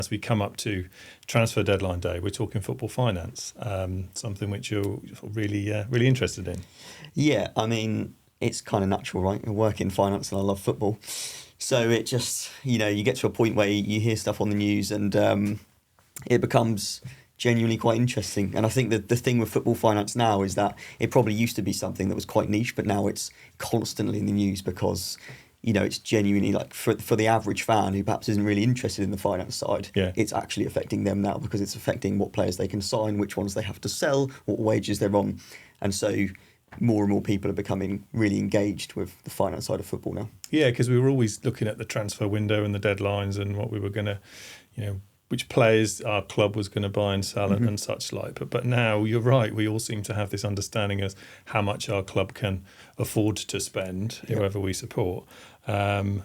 As we come up to transfer deadline day, we're talking football finance, something which you're really interested in. Yeah, I mean, it's kind of natural, right? I work in finance and I love football. So it just, you get to a point where you hear stuff on the news and it becomes genuinely quite interesting. And I think that the thing with football finance now is that it probably used to be something that was quite niche, but now it's constantly in the news because it's genuinely like for the average fan who perhaps isn't really interested in the finance side, it's actually affecting them now because it's affecting what players they can sign, which ones they have to sell, what wages they're on. And so more and more people are becoming really engaged with the finance side of football now. Yeah, because we were always looking at the transfer window and the deadlines and what we were going to, which players our club was going to buy and sell and such like. But now you're right, we all seem to have this understanding of how much our club can afford to spend, whoever we support. And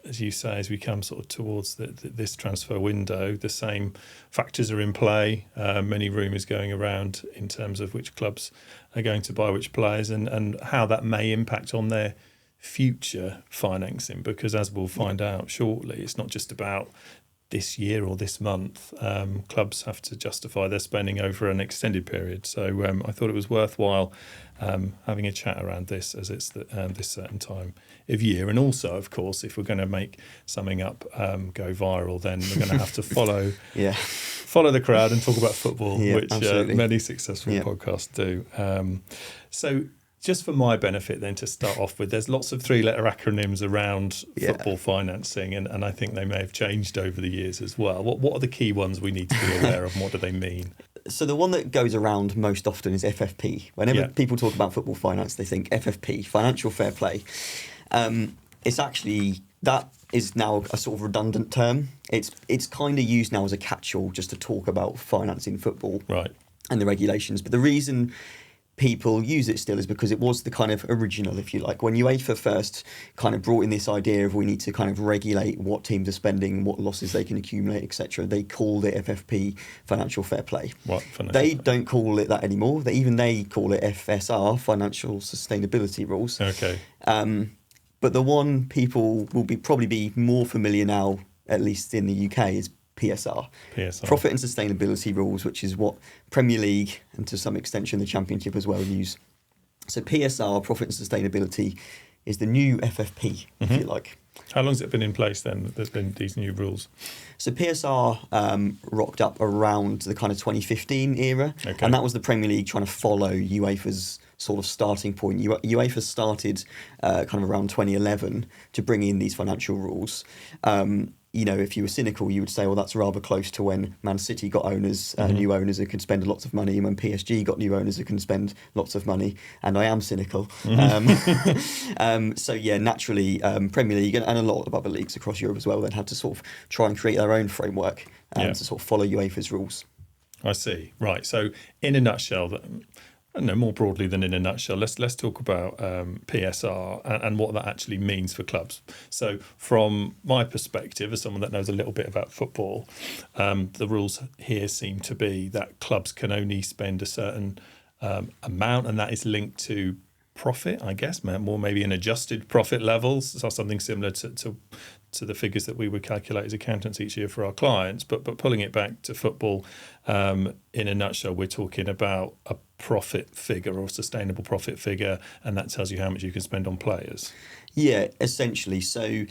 as you say, as we come sort of towards this transfer window, the same factors are in play. Many rumours going around in terms of which clubs are going to buy which players and how that may impact on their future financing. Because as we'll find out shortly, it's not just about this year or this month. Clubs have to justify their spending over an extended period. So I thought it was worthwhile having a chat around this as it's this certain time of year. And also, of course, if we're going to make something up go viral, then we're going to have to follow the crowd and talk about football, which many successful podcasts do. So just for my benefit then to start off with, there's lots of 3-letter acronyms around football financing, and I think they may have changed over the years as well. What are the key ones we need to be aware of and what do they mean? So the one that goes around most often is FFP. Whenever people talk about football finance, they think FFP, financial fair play. It's actually, that is now a sort of redundant term. It's kind of used now as a catch-all just to talk about financing football and the regulations. But the reason people use it still is because it was the kind of original, if you like. When UEFA first kind of brought in this idea of we need to kind of regulate what teams are spending, what losses they can accumulate, etc., they called it FFP, financial fair play. They don't call it that anymore. They call it FSR, financial sustainability rules. Okay. But the one people will probably be more familiar now, at least in the UK, is PSR, Profit and Sustainability Rules, which is what Premier League and to some extension the Championship as well use. So PSR, Profit and Sustainability, is the new FFP, if you like. How long has it been in place then, there's been these new rules? So PSR rocked up around the kind of 2015 era, and that was the Premier League trying to follow UEFA's sort of starting point. UEFA started kind of around 2011 to bring in these financial rules. If you were cynical, you would say, well, that's rather close to when Man City got owners, new owners who could spend lots of money, and when PSG got new owners who can spend lots of money. And I am cynical. Naturally, Premier League and a lot of other leagues across Europe as well then had to sort of try and create their own framework to sort of follow UEFA's rules. I see. Right. So in a nutshell, more broadly than in a nutshell, let's talk about PSR and what that actually means for clubs. So from my perspective, as someone that knows a little bit about football, the rules here seem to be that clubs can only spend a certain amount, and that is linked to profit, I guess, more maybe an adjusted profit levels, so something similar to the figures that we would calculate as accountants each year for our clients. But pulling it back to football, in a nutshell, we're talking about a profit figure or sustainable profit figure, and that tells you how much you can spend on players. Yeah, essentially. So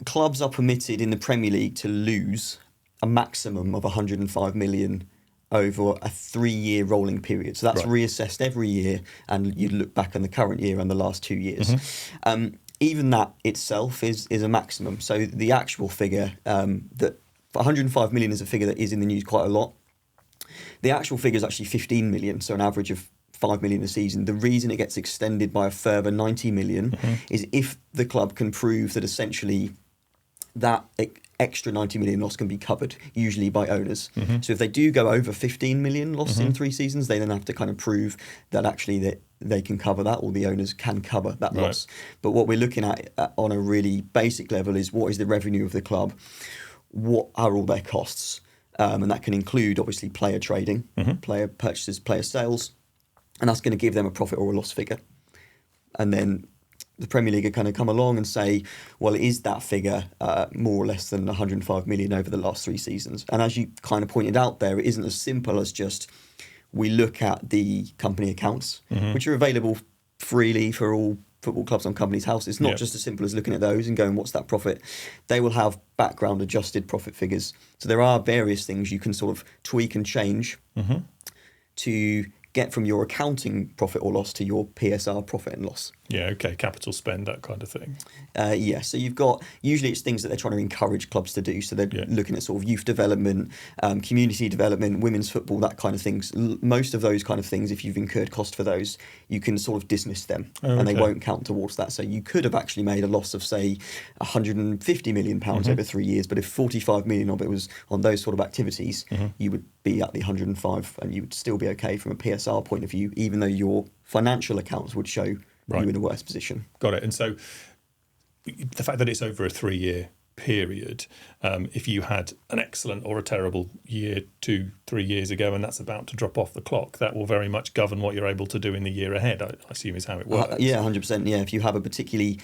clubs are permitted in the Premier League to lose a maximum of 105 million over a 3-year rolling period. So that's reassessed every year, and you'd look back on the current year and the last 2 years. Even that itself is a maximum. So the actual figure, that 105 million is a figure that is in the news quite a lot. The actual figure is actually 15 million, so an average of 5 million a season. The reason it gets extended by a further 90 million is if the club can prove that essentially that extra 90 million loss can be covered, usually by owners. So if they do go over 15 million loss in 3 seasons, they then have to kind of prove that actually that they can cover that, or the owners can cover that loss. But what we're looking at on a really basic level is what is the revenue of the club, what are all their costs, and that can include obviously player trading, player purchases, player sales, and that's going to give them a profit or a loss figure. And then the Premier League are going to come along and say, well, is that figure more or less than 105 million over the last 3 seasons? And as you kind of pointed out there, it isn't as simple as just we look at the company accounts, which are available freely for all football clubs on Companies House. It's not just as simple as looking at those and going, what's that profit? They will have background adjusted profit figures. So there are various things you can sort of tweak and change to get from your accounting profit or loss to your PSR profit and loss. Yeah, okay, capital spend, that kind of thing. So you've got, usually it's things that they're trying to encourage clubs to do. So they're looking at sort of youth development, community development, women's football, that kind of things. Most of those kind of things, if you've incurred cost for those, you can sort of dismiss them and they won't count towards that. So you could have actually made a loss of, say, £150 million over 3 years, but if 45 million of it was on those sort of activities, you would be at the 105 and you would still be okay from a PSR point of view, even though your financial accounts would show you in a worse position. Got it. And so the fact that it's over a 3-year period, if you had an excellent or a terrible year 2-3 years ago and that's about to drop off the clock, that will very much govern what you're able to do in the year ahead, I assume is how it works. 100%. Yeah, if you have a particularly...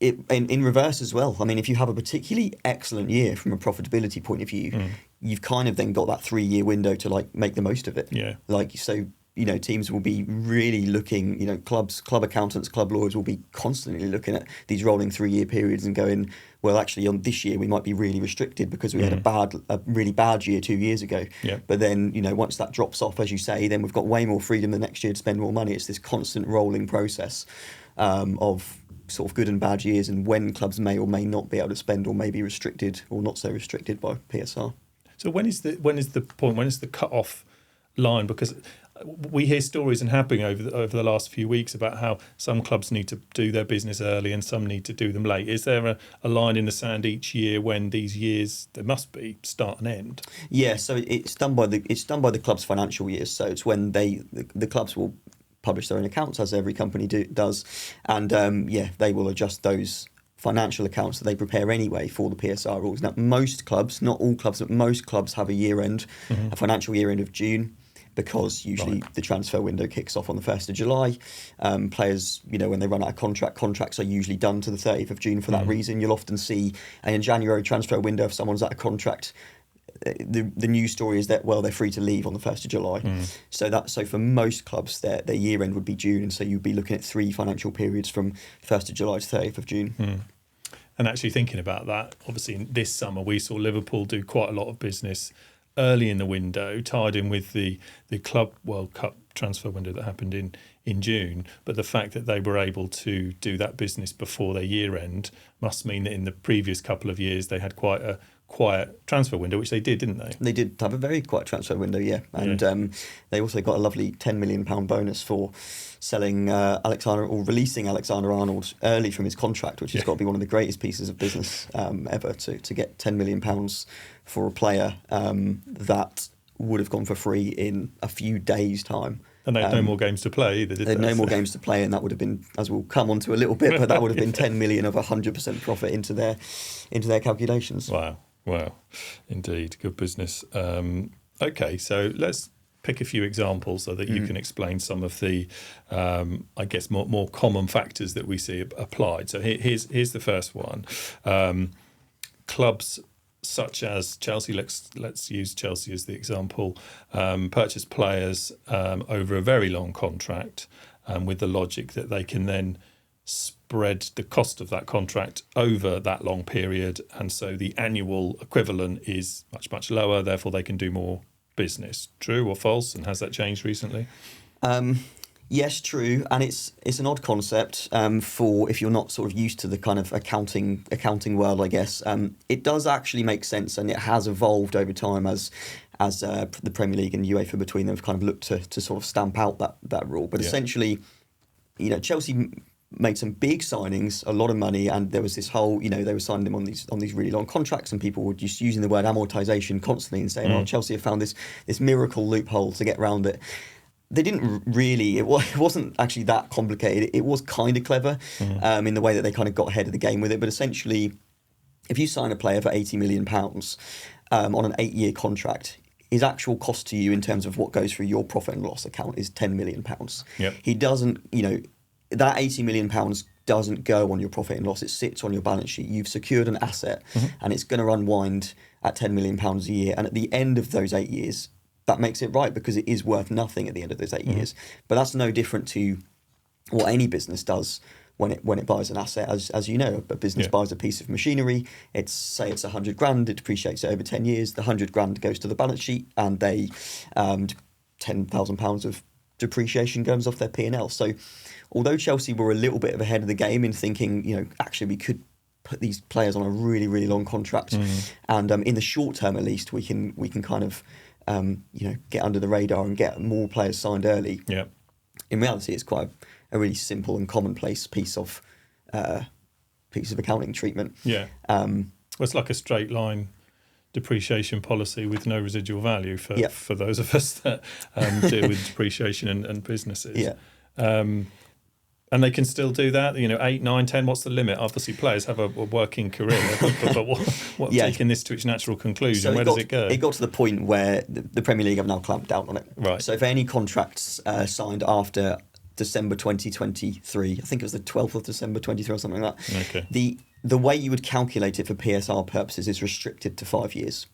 in reverse as well. I mean, if you have a particularly excellent year from a profitability point of view, you've kind of then got that 3-year window to like make the most of it. Yeah. Like, so, you know, teams will be really looking, you know, club accountants, club lawyers will be constantly looking at these rolling 3-year periods and going, well, actually on this year we might be really restricted because we had a really bad year 2 years ago. Yeah. But then, you know, once that drops off, as you say, then we've got way more freedom the next year to spend more money. It's this constant rolling process of sort of good and bad years and when clubs may or may not be able to spend or may be restricted or not so restricted by PSR. So when is the point, when is the cut-off line? Because we hear stories and happening over the last few weeks about how some clubs need to do their business early and some need to do them late. Is there a line in the sand each year when these years, there must be, start and end? Yeah, so it's done by the club's financial years. So it's when the clubs will publish their own accounts, as every company does, and they will adjust those financial accounts that they prepare anyway for the PSR rules. Now, most clubs, not all clubs, but most clubs have a year end, a financial year end of June, because usually the transfer window kicks off on the 1st of July. Players, you know, when they run out of contracts are usually done to the 30th of June for that reason. You'll often see in January transfer window, if someone's out of contract, the news story is that, well, they're free to leave on the 1st of July. So for most clubs, their year end would be June, and so you'd be looking at 3 financial periods from 1st of July to 30th of June. And actually thinking about that, obviously this summer we saw Liverpool do quite a lot of business early in the window, tied in with the Club World Cup transfer window that happened in June. But the fact that they were able to do that business before their year end must mean that in the previous couple of years they had quite a quiet transfer window, which they did, didn't they? They did have a very quiet transfer window, yeah. And they also got a lovely £10 million bonus for selling releasing Alexander-Arnold early from his contract, which has got to be one of the greatest pieces of business ever, to get £10 million for a player that would have gone for free in a few days' time. And they had no more games to play either, did they? They had no more games to play, and that would have been, as we'll come on to a little bit, but that would have been 10 million of 100% profit into their calculations. Wow, indeed, good business. Okay, so let's pick a few examples so that you can explain some of the, I guess, more common factors that we see applied. So here's the first one. Clubs such as Chelsea, let's use Chelsea as the example, purchase players over a very long contract with the logic that they can then spread the cost of that contract over that long period, and so the annual equivalent is much, much lower, therefore they can do more business. True or false, and has that changed recently? Yes, true, and it's an odd concept for if you're not sort of used to the kind of accounting world, I guess. It does actually make sense, and it has evolved over time as the Premier League and UEFA between them have kind of looked to sort of stamp out that rule. But essentially, you know, Chelsea made some big signings, a lot of money, and there was this whole, you know, they were signing them on these really long contracts, and people were just using the word amortization constantly and saying, "Oh, Chelsea have found this miracle loophole to get around it." They didn't really. It wasn't actually that complicated. It was kind of clever in the way that they kind of got ahead of the game with it. But essentially, if you sign a player for £80 million on an 8-year contract, his actual cost to you in terms of what goes through your profit and loss account is £10 million. Yep. He doesn't, you know, that £80 million doesn't go on your profit and loss. It sits on your balance sheet. You've secured an asset, and it's going to unwind at £10 million a year. And at the end of those 8 years, that makes it right because it is worth nothing at the end of those 8 years. But that's no different to what any business does when it buys an asset. As you know, a business buys a piece of machinery. It's 100 grand. It depreciates it over 10 years. The 100 grand goes to the balance sheet, and they £10,000 of depreciation goes off their P&L. So although Chelsea were a little bit ahead of the game in thinking, actually we could put these players on a really, really long contract, and in the short term at least we can kind of get under the radar and get more players signed early. Yeah. In reality, it's quite a really simple and commonplace piece of accounting treatment. Yeah. Well, it's like a straight line depreciation policy with no residual value for those of us that deal with depreciation and businesses. Yeah. And they can still do that, 8, 9, 10, what's the limit? Obviously, players have a working career, but what taking this to its natural conclusion, so where does it go? It got to the point where the Premier League have now clamped down on it. Right. So for any contracts signed after December 2023, I think it was the 12th of December 23 or something like that, Okay. the way you would calculate it for PSR purposes is restricted to 5 years.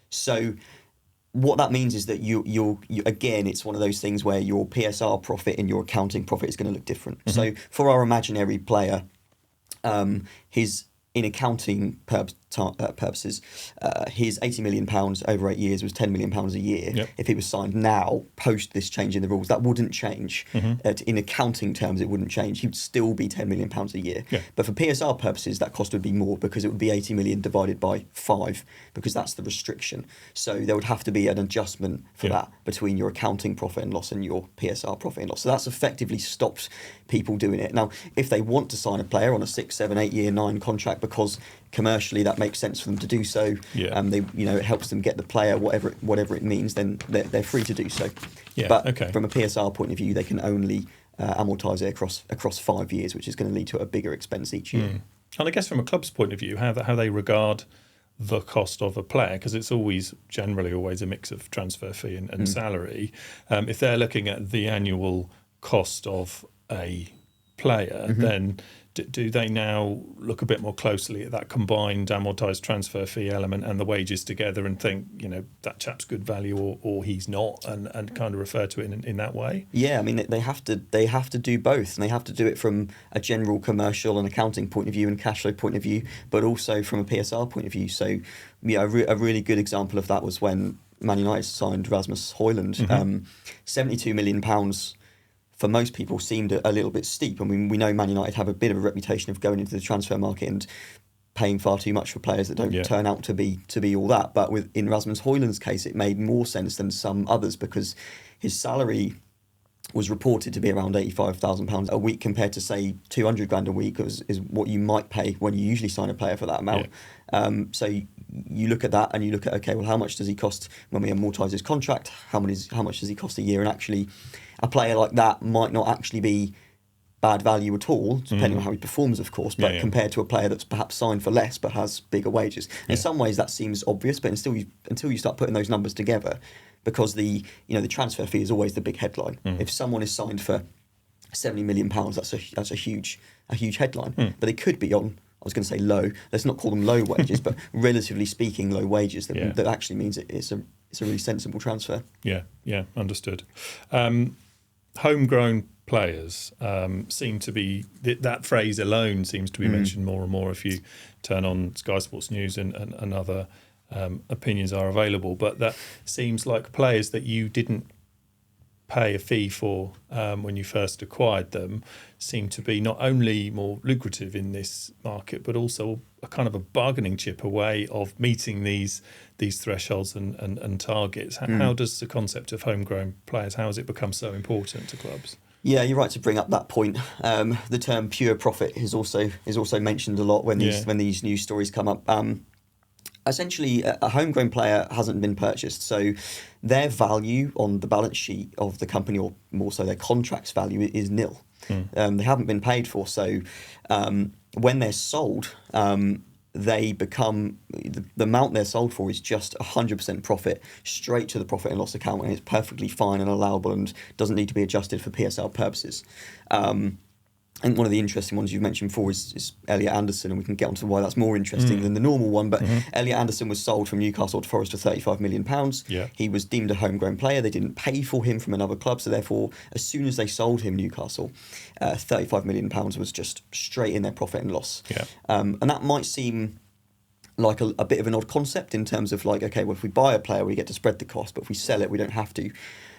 So what that means is that you again, it's one of those things where your PSR profit and your accounting profit is going to look different. So for our imaginary player, his in accounting purposes, his £80 million over 8 years was £10 million a year. Yep. If it was signed now, post this change in the rules, that wouldn't change. In accounting terms, it wouldn't change. He would still be £10 million a year. Yeah. But for PSR purposes, that cost would be more because it would be 80 million divided by 5, because that's the restriction. So there would have to be an adjustment for that between your accounting profit and loss and your PSR profit and loss. So that's effectively stopped people doing it. Now, if they want to sign a player on a 6, 7, 8 year, 9 contract because commercially that makes sense for them to do so, it helps them get the player, whatever it means, then they're free to do so. But from a PSR point of view, they can only amortise it across 5 years, which is going to lead to a bigger expense each year. And I guess from a club's point of view, how they regard the cost of a player, because it's generally always a mix of transfer fee and salary. If they're looking at the annual cost of a player, then do they now look a bit more closely at that combined amortised transfer fee element and the wages together and think, that chap's good value or he's not, and kind of refer to it in that way? Yeah, I mean, they have to do both, and they have to do it from a general commercial and accounting point of view and cash flow point of view, but also from a PSR point of view. So, a really good example of that was when Man United signed Rasmus Højlund. £72 million for most people seemed a little bit steep. I mean, we know Man United have a bit of a reputation of going into the transfer market and paying far too much for players that don't turn out to be all that. But in Rasmus Højlund's case, it made more sense than some others because his salary was reported to be around £85,000 a week compared to, say, 200 grand a week is what you might pay when you usually sign a player for that amount. So you look at that and you look at, okay, well, how much does he cost when we amortise his contract? How much does he cost a year? And actually, a player like that might not actually be bad value at all, depending on how he performs, of course, but compared to a player that's perhaps signed for less but has bigger wages. In some ways, that seems obvious, but until you start putting those numbers together, because the transfer fee is always the big headline. If someone is signed for £70 million, that's a huge headline. But they could be on, I was going to say low. Let's not call them low wages, but relatively speaking, low wages. That actually means it's a really sensible transfer. Yeah, understood. Homegrown players seem to be, that phrase alone seems to be mentioned more and more if you turn on Sky Sports News and other opinions are available. But that seems like players that you didn't pay a fee for when you first acquired them seem to be not only more lucrative in this market, but also a kind of a bargaining chip away of meeting these thresholds and targets. How does the concept of homegrown players, how has it become so important to clubs? Yeah, you're right to bring up that point. The term pure profit is also mentioned a lot when these news stories come up. Essentially, a homegrown player hasn't been purchased, so their value on the balance sheet of the company, or more so their contract's value, is nil. They haven't been paid for, so when they're sold, they become, the amount they're sold for is just 100% profit straight to the profit and loss account, and it's perfectly fine and allowable and doesn't need to be adjusted for PSL purposes. And one of the interesting ones you've mentioned before is Elliot Anderson, and we can get onto why that's more interesting than the normal one. But Elliot Anderson was sold from Newcastle to Forest for £35 million. Yeah. He was deemed a homegrown player. They didn't pay for him from another club, so therefore, as soon as they sold him, Newcastle, £35 million was just straight in their profit and loss. Yeah. And that might seem like a bit of an odd concept in terms of like, okay, well, if we buy a player, we get to spread the cost, but if we sell it, we don't have to.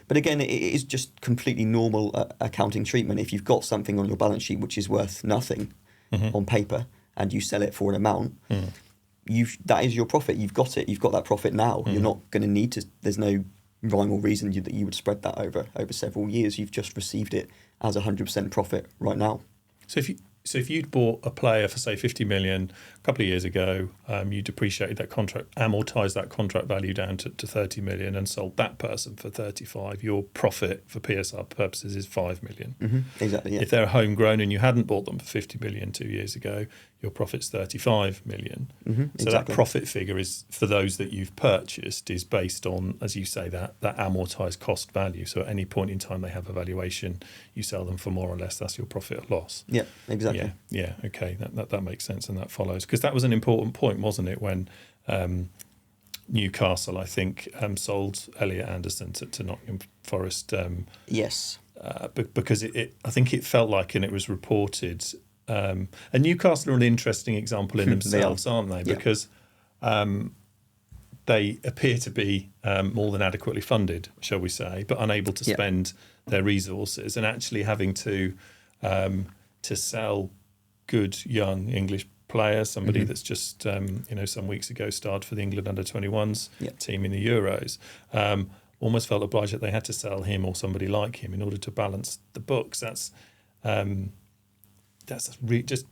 But again, it is just completely normal accounting treatment. If you've got something on your balance sheet which is worth nothing on paper and you sell it for an amount, that is your profit. You've got it. You've got that profit now. You're not going to need to. There's no rhyme or reason that you would spread that over several years. You've just received it as 100% profit right now. So if you'd bought a player for, say, 50 million a couple of years ago, you depreciated that contract, amortised that contract value down to 30 million and sold that person for 35, your profit for PSR purposes is 5 million. Exactly, yeah. If they're homegrown and you hadn't bought them for 50 million 2 years ago, your profit's 35 million. So that profit figure is, for those that you've purchased, is based on, as you say, that amortised cost value. So at any point in time they have a valuation, you sell them for more or less, that's your profit or loss. Yeah, exactly. Yeah, okay, that makes sense and that follows. Because that was an important point, wasn't it, when Newcastle, I think, sold Elliot Anderson to Nottingham Forest. Yes. Because I think it felt like, and it was reported, and Newcastle are an interesting example in themselves, aren't they? Yeah. Because they appear to be more than adequately funded, shall we say, but unable to spend their resources, and actually having to sell good young English player, somebody that's just some weeks ago starred for the England under-21s team in the Euros. Almost felt obliged that they had to sell him or somebody like him in order to balance the books. That's just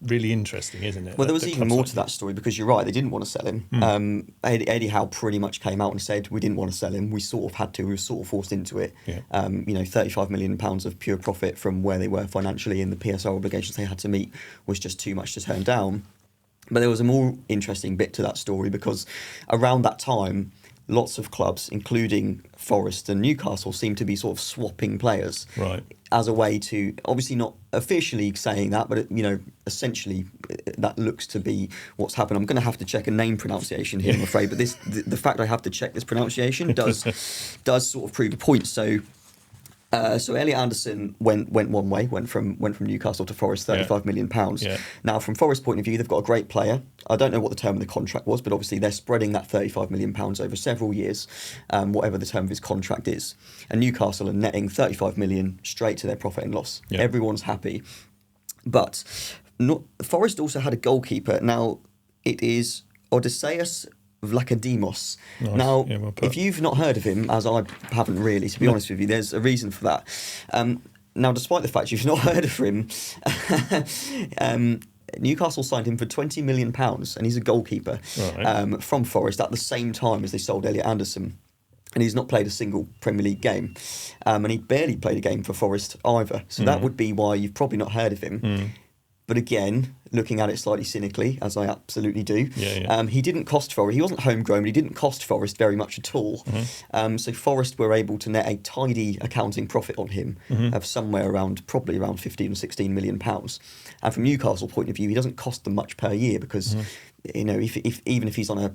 really interesting, isn't it? Well, there was even more to that story, because you're right, they didn't want to sell him. Eddie Howe pretty much came out and said, we didn't want to sell him. We sort of had to. We were sort of forced into it. Yeah. £35 million of pure profit from where they were financially, and the PSR obligations they had to meet was just too much to turn down. But there was a more interesting bit to that story, because around that time, lots of clubs, including Forest and Newcastle, seemed to be sort of swapping players, right, as a way to, obviously not officially saying that, but essentially that looks to be what's happened. I'm going to have to check a name pronunciation here, I'm afraid, but the fact I have to check this pronunciation does sort of prove a point. So Elliot Anderson went one way, went from Newcastle to Forest, £35 million. Yeah. Now, from Forest's point of view, they've got a great player. I don't know what the term of the contract was, but obviously they're spreading that £35 million over several years, whatever the term of his contract is. And Newcastle are netting £35 million straight to their profit and loss. Yeah. Everyone's happy. But Forest also had a goalkeeper. Now, it is Odysseus Vlachodimos. Nice. Now, well if you've not heard of him, as I haven't really, to be honest with you, there's a reason for that. Now, despite the fact you've not heard of him, Newcastle signed him for £20 million, and he's a goalkeeper from Forest at the same time as they sold Elliot Anderson. And he's not played a single Premier League game. And he barely played a game for Forest either. So that would be why you've probably not heard of him. But again, looking at it slightly cynically, as I absolutely do, he didn't cost Forest. He wasn't homegrown, but he didn't cost Forest very much at all. So Forest were able to net a tidy accounting profit on him of probably around 15 or 16 million pounds. And from Newcastle's point of view, he doesn't cost them much per year, because even if he's on a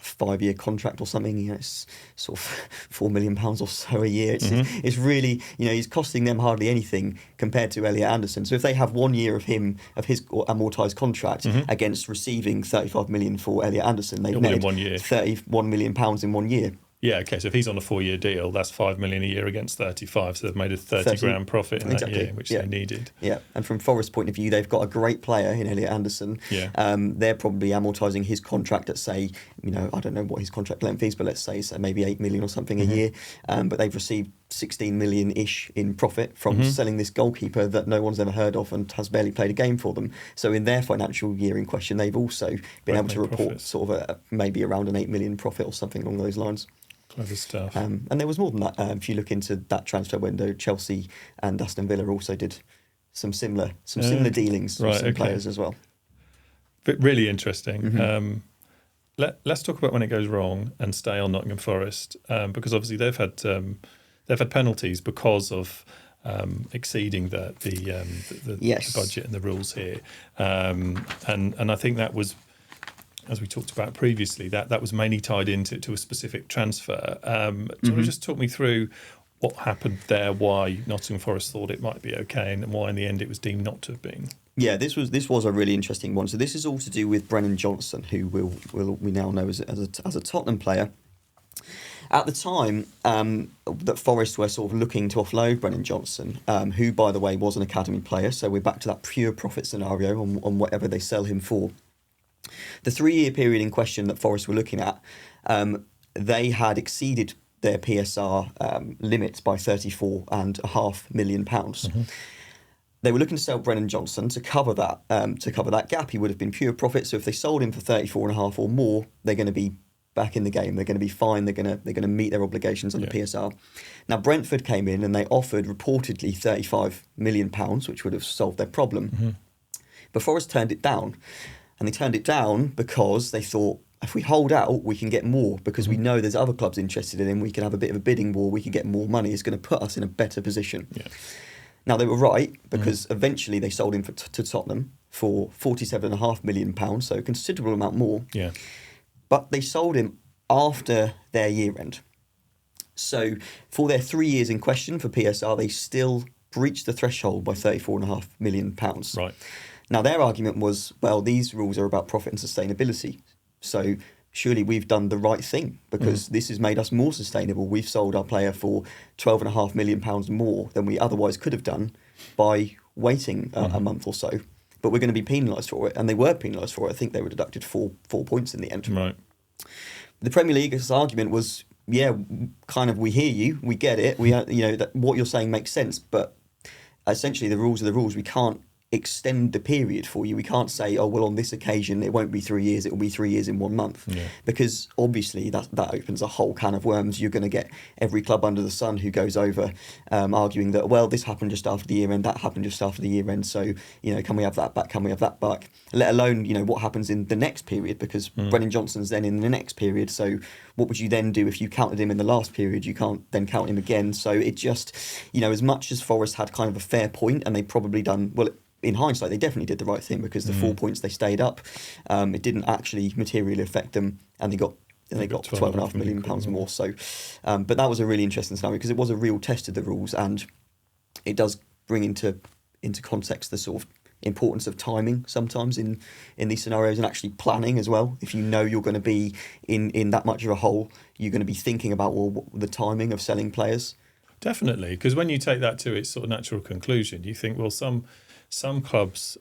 5-year contract or something, it's sort of £4 million or so a year. It's really, he's costing them hardly anything compared to Elliot Anderson. So if they have 1 year of his amortised contract against receiving 35 million for Elliot Anderson, they've netted £31 million in 1 year. Yeah, okay, so if he's on a 4-year deal, that's 5 million a year against 35, so they've made a 30 grand profit in that year, which they needed. Yeah, and from Forest's point of view, they've got a great player in Elliot Anderson. Yeah. They're probably amortising his contract at, say, I don't know what his contract length is, but let's say maybe 8 million or something a year. But they've received 16 million-ish in profit from selling this goalkeeper that no one's ever heard of and has barely played a game for them. So in their financial year in question, they've also been able to report profits. Sort of maybe around an 8 million profit or something along those lines. Clever stuff. And there was more than that. If you look into that transfer window, Chelsea and Aston Villa also did some similar dealings with some players as well. But really interesting. Let's talk about when it goes wrong and stay on Nottingham Forest, because obviously they've had penalties because of exceeding the Yes. budget and the rules here, and I think that was, as we talked about previously, that was mainly tied into a specific transfer. Do you want to just talk me through what happened there, why Nottingham Forest thought it might be okay, and why in the end it was deemed not to have been? Yeah, this was a really interesting one. So this is all to do with Brennan Johnson, who we now know as a Tottenham player. At the time that Forest were sort of looking to offload Brennan Johnson, who, by the way, was an academy player, so we're back to that pure profit scenario on whatever they sell him for. The 3-year period in question that Forest were looking at, they had exceeded their PSR limits by £34.5 million. They were looking to sell Brennan Johnson to cover that gap. He would have been pure profit. So if they sold him for 34.5 or more, they're going to be back in the game. They're going to be fine. They're going to meet their obligations under PSR. Now Brentford came in and they offered reportedly £35 million, which would have solved their problem. But Forest turned it down, and they turned it down because they thought, if we hold out, we can get more, because we know there's other clubs interested in him. We can have a bit of a bidding war. We can get more money. It's going to put us in a better position. Yeah. Now, they were right, because eventually they sold him to Tottenham for £47.5 million, so a considerable amount more. Yeah. But they sold him after their year end. So for their 3 years in question for PSR, they still breached the threshold by £34.5 million. Right. Now, their argument was, well, these rules are about profit and sustainability. So surely we've done the right thing, because this has made us more sustainable. We've sold our player for £12.5 million more than we otherwise could have done by waiting a month or so. But we're going to be penalised for it, and they were penalised for it. I think they were deducted 4 points in the end. Right. The Premier League's argument was, yeah, kind of, we hear you, we get it, we that what you're saying makes sense, but essentially the rules are the rules. We can't extend the period for you. We can't say, oh, well, on this occasion it won't be 3 years, it will be 3 years in 1 month. Yeah. Because obviously that opens a whole can of worms. You're going to get every club under the sun who goes over arguing that, well, this happened just after the year end, that happened just after the year end, so can we have that back, can we have that back, let alone what happens in the next period, because Brennan Johnson's then in the next period. So what would you then do if you counted him in the last period? You can't then count him again. So it just, as much as Forest had kind of a fair point, and they probably done well, in hindsight, they definitely did the right thing, because the 4 points they stayed up, it didn't actually materially affect them, and they got £12.5 million more. So, but that was a really interesting scenario, because it was a real test of the rules, and it does bring into context the sort of importance of timing sometimes in these scenarios, and actually planning as well. If you know you're going to be in that much of a hole, you're going to be thinking about the timing of selling players. Definitely, because when you take that to its sort of natural conclusion, you think, well, some clubs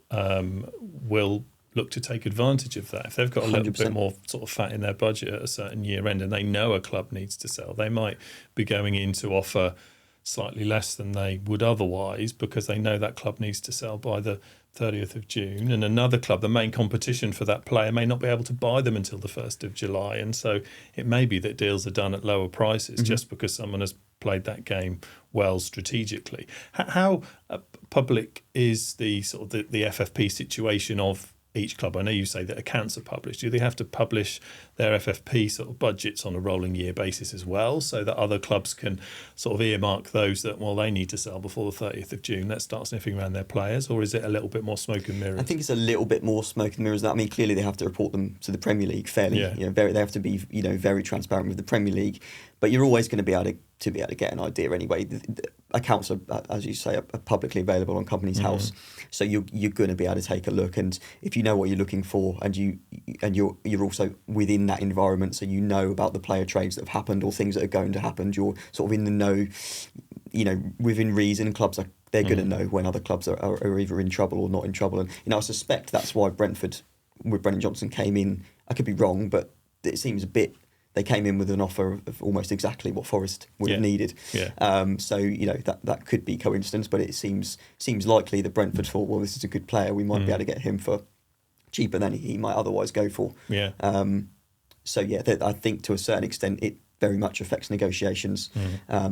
will look to take advantage of that. If they've got a little 100%. Bit more sort of fat in their budget at a certain year end, and they know a club needs to sell, they might be going in to offer slightly less than they would otherwise, because they know that club needs to sell by the 30th of June, and another club, the main competition for that player, may not be able to buy them until the 1st of July. And so it may be that deals are done at lower prices just because someone has played that game well strategically. How public is the sort of the FFP situation of each club? I know you say that accounts are published. Do they have to publish their FFP sort of budgets on a rolling year basis as well, so that other clubs can sort of earmark those that, well, they need to sell before the 30th of June, let's start sniffing around their players? Or is it a little bit more smoke and mirrors? I think it's a little bit more smoke and mirrors. I mean, clearly they have to report them to the Premier League fairly. Yeah. They have to be very transparent with the Premier League, but you're always going to be able to get an idea anyway. The accounts are, as you say, are publicly available on Companies House, so you're going to be able to take a look, and if you know what you're looking for, and you're also within that environment, so you know about the player trades that have happened or things that are going to happen, you're sort of in the know, within reason. Clubs they're going to know when other clubs are either in trouble or not in trouble, and I suspect that's why Brentford with Brennan Johnson came in. I could be wrong, but it seems a bit. They came in with an offer of almost exactly what Forest would have needed. Yeah. So that could be coincidence, but it seems likely that Brentford thought, well, this is a good player, we might be able to get him for cheaper than he might otherwise go for. Yeah. So I think to a certain extent it very much affects negotiations,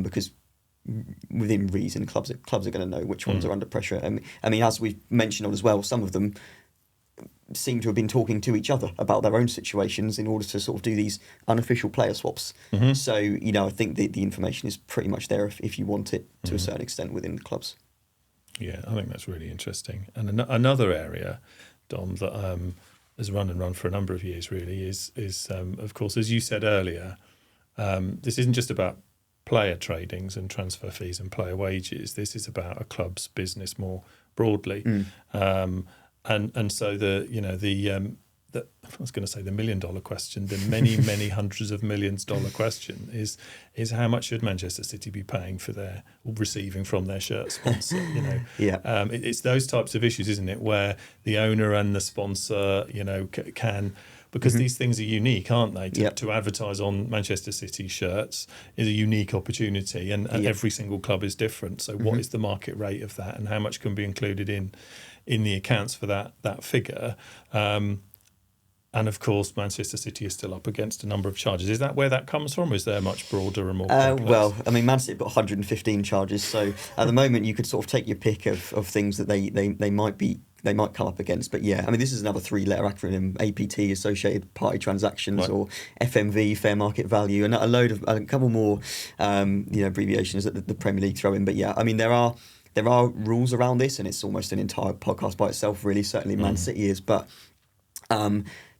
because within reason clubs are going to know which ones are under pressure. I mean, as we've mentioned as well, some of them seem to have been talking to each other about their own situations in order to sort of do these unofficial player swaps. So, I think the information is pretty much there if you want it to a certain extent within the clubs. Yeah, I think that's really interesting. And another area, Dom, that has run for a number of years really is of course, as you said earlier, this isn't just about player tradings and transfer fees and player wages. This is about a club's business more broadly. And so I was going to say the $1 million question, the many hundreds of millions dollar question is how much should Manchester City be paying for receiving from their shirt sponsor? It's those types of issues, isn't it, where the owner and the sponsor, can. Because these things are unique, aren't they? To advertise on Manchester City shirts is a unique opportunity, and every single club is different. So, what is the market rate of that, and how much can be included in the accounts for that figure? And of course, Manchester City is still up against a number of charges. Is that where that comes from? Or is there much broader and more complex? Well, I mean, Man City have got 115 charges. So at the moment, you could sort of take your pick of things that they might come up against. But yeah, I mean, this is another 3-letter acronym: APT, Associated Party Transactions, right, or FMV, Fair Market Value, and a couple more abbreviations that the Premier League throw in. But yeah, I mean, there are rules around this, and it's almost an entire podcast by itself, really. Certainly, Man City is, but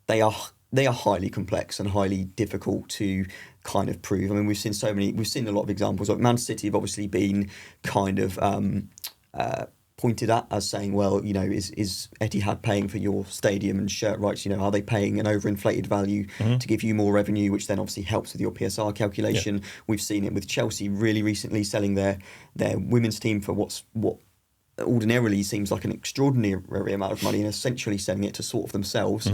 they are highly complex and highly difficult to kind of prove. I mean, we've seen a lot of examples. Like Man City have obviously been kind of pointed at as saying, well, is Etihad paying for your stadium and shirt rights? Are they paying an overinflated value to give you more revenue, which then obviously helps with your PSR calculation? Yeah. We've seen it with Chelsea really recently selling their women's team for what ordinarily seems like an extraordinary amount of money and essentially selling it to sort of themselves.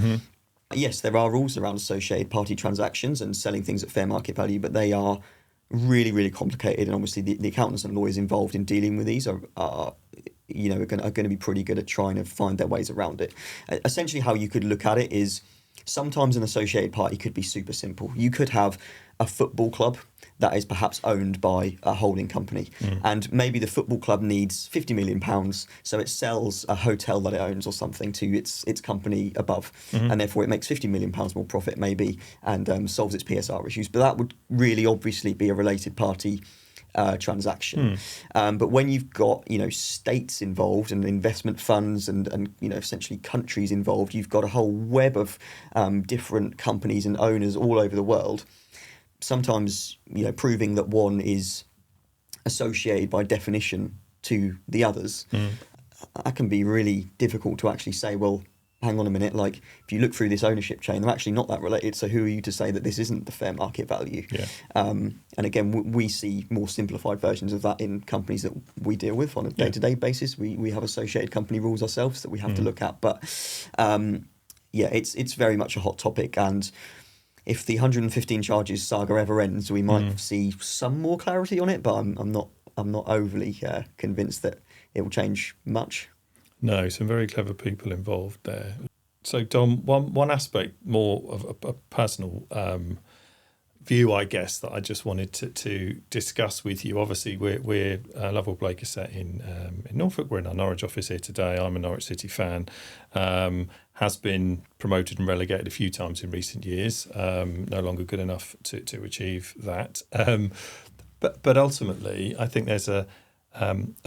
Yes, there are rules around associated party transactions and selling things at fair market value, but they are really, really complicated. And obviously the accountants and lawyers involved in dealing with these are going to be pretty good at trying to find their ways around it. Essentially, how you could look at it is sometimes an associated party could be super simple. You could have a football club that is perhaps owned by a holding company, and maybe the football club needs £50 million, so it sells a hotel that it owns or something to its company above, and therefore it makes £50 million more profit maybe, and solves its PSR issues. But that would really obviously be a related party transaction. But when you've got states involved and investment funds and essentially countries involved, you've got a whole web of different companies and owners all over the world. Sometimes proving that one is associated by definition to the others, that can be really difficult to actually say, well, hang on a minute, like if you look through this ownership chain, they're actually not that related, so who are you to say that this isn't the fair market value? And again, we see more simplified versions of that in companies that we deal with on a day-to-day basis. We have associated company rules ourselves that we have to look at, but it's very much a hot topic, and if the 115 charges saga ever ends, we might see some more clarity on it, but I'm not overly convinced that it will change much. No, some very clever people involved there. So, Dom, one aspect more of a personal view, I guess, that I just wanted to discuss with you. Obviously, we're Lovell Blake is set in Norfolk. We're in our Norwich office here today. I'm a Norwich City fan. Has been promoted and relegated a few times in recent years. No longer good enough to achieve that. But ultimately, I think there's a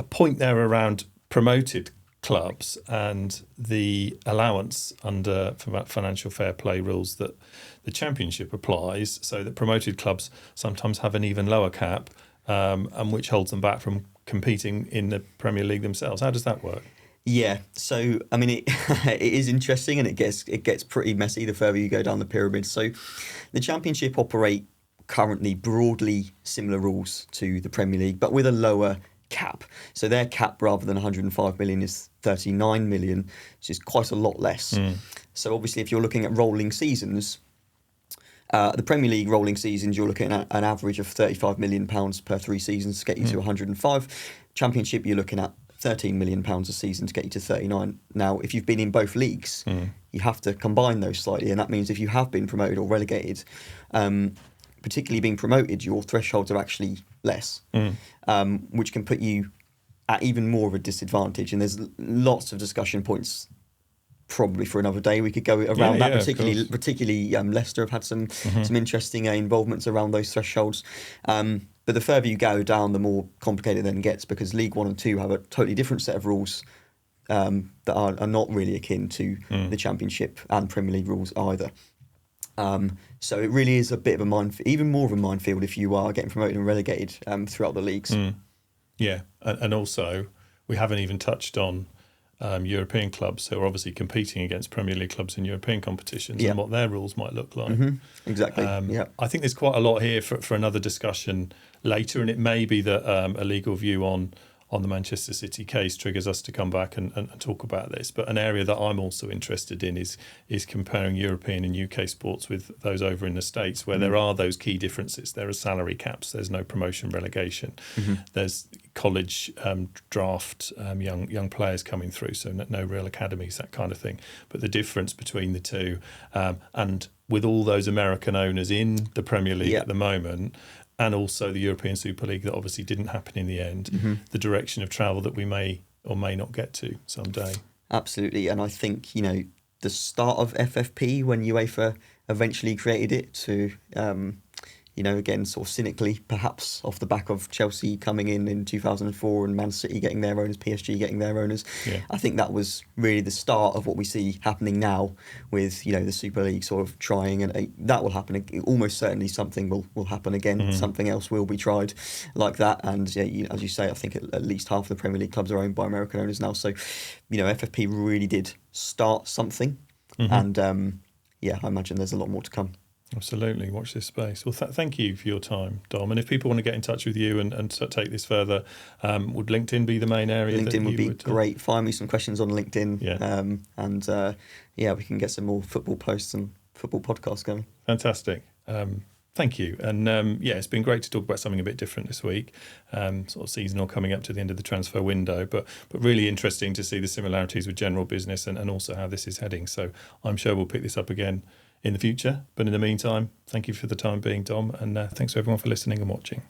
point there around promoted clubs and the allowance under financial fair play rules that the Championship applies, so that promoted clubs sometimes have an even lower cap, and which holds them back from competing in the Premier League themselves. How does that work? Yeah, so I mean, it is interesting, and it gets pretty messy the further you go down the pyramid. So the Championship operate currently broadly similar rules to the Premier League, but with a lower cap. So their cap, rather than 105 million, is 39 million, which is quite a lot less. So obviously, if you're looking at rolling seasons, the Premier League rolling seasons, you're looking at an average of £35 million per 3 seasons to get you to 105. Championship, you're looking at £13 million a season to get you to 39. Now, if you've been in both leagues, you have to combine those slightly, and that means if you have been promoted or relegated, particularly being promoted, your thresholds are actually less, which can put you at even more of a disadvantage. And there's lots of discussion points probably for another day we could go around that. Yeah, Particularly Leicester have had some interesting involvements around those thresholds. But the further you go down, the more complicated it then gets, because League 1 and 2 have a totally different set of rules that are not really akin to the Championship and Premier League rules either. So it really is a bit of a minefield, even more of a minefield if you are getting promoted and relegated throughout the leagues. Yeah, and also we haven't even touched on European clubs who are obviously competing against Premier League clubs in European competitions and what their rules might look like. Exactly. I think there's quite a lot here for another discussion later, and it may be that a legal view on the Manchester City case triggers us to come back and talk about this. But an area that I'm also interested in is comparing European and UK sports with those over in the States, where there are those key differences. There are salary caps. There's no promotion relegation. There's college draft young players coming through, so no real academies, that kind of thing. But the difference between the two, and with all those American owners in the Premier League at the moment, and also the European Super League that obviously didn't happen in the end, the direction of travel that we may or may not get to someday. Absolutely. And I think, the start of FFP, when UEFA eventually created it to, again, sort of cynically, perhaps off the back of Chelsea coming in 2004 and Man City getting their owners, PSG getting their owners. I think that was really the start of what we see happening now with, the Super League sort of trying, and that will happen. Almost certainly something will happen again. Something else will be tried like that. And as you say, I think at least half of the Premier League clubs are owned by American owners now. So, FFP really did start something. And I imagine there's a lot more to come. Absolutely. Watch this space. Well, thank you for your time, Dom. And if people want to get in touch with you and take this further, would LinkedIn be the main area? LinkedIn would be great. Find me some questions on LinkedIn. We can get some more football posts and football podcasts going. Fantastic. Thank you. And it's been great to talk about something a bit different this week, sort of seasonal, coming up to the end of the transfer window, but really interesting to see the similarities with general business and also how this is heading. So I'm sure we'll pick this up again in the future. But in the meantime, thank you for the time being, Dom, and thanks to everyone for listening and watching.